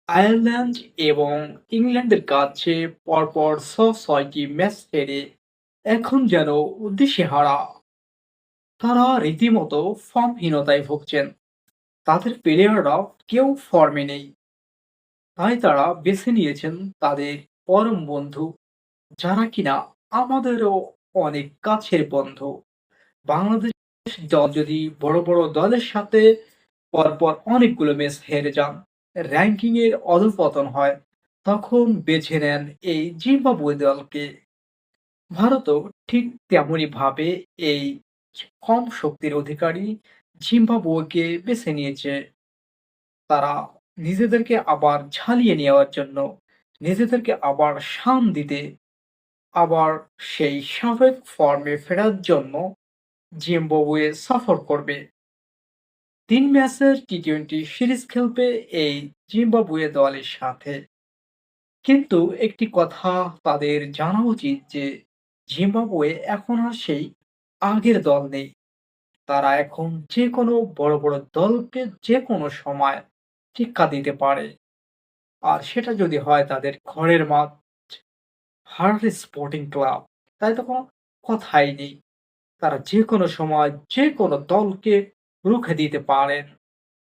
Ireland এবং ইংল্যান্ডের কাছে পরপর ৬টি ম্যাচ হেরে এখন যেন দিশেহারা। তারা রীতিমতো ফর্মহীনতায় ভুগছেন। তাদের প্লেয়াররাও কেউ ফর্মে নেই। তাই তারা বেছে নিয়েছেন তাদের পরম বন্ধু, যারা কিনা আমাদেরও অনেক কাছের বন্ধু। বাংলাদেশ দল যদি বড় বড় দলের সাথে পরপর অনেকগুলো ম্যাচ হেরে যান, র‍্যাঙ্কিং এর অধঃপতন হয়, তখন বেছে নেন এই জিম্বাবুয়ে দলকে। ভারতও ঠিক তেমনই ভাবে এই কম শক্তির অধিকারী জিম্বাবুয়েকে বেছে নিয়েছে। তারা নিজেদেরকে আবার ঝালিয়ে নেওয়ার জন্য, নিজেদেরকে আবার শান দিতে, আবার সেই সাবেক ফর্মে ফেরার জন্য জিম্বাবুয়ে সফর করবে। ৩ ম্যাচের টি-টোয়েন্টি সিরিজ খেলবে এই জিম্বাবুয়ে দলের সাথে। কিন্তু একটি কথা তাদের জানা উচিত যে জিম্বাবুয়ে এখন আর সেই আগের দল নেই। তারা এখন যেকোনো বড় বড় দলকে যেকোনো সময় টেক্কা দিতে পারে। আর সেটা যদি হয় তাদের ঘরের মাঠ, হার্টে স্পোর্টিং ক্লাব, তাই তো কোনো কথাই নেই। তারা যেকোনো সময় যেকোনো দলকে রুখে দিতে পারেন।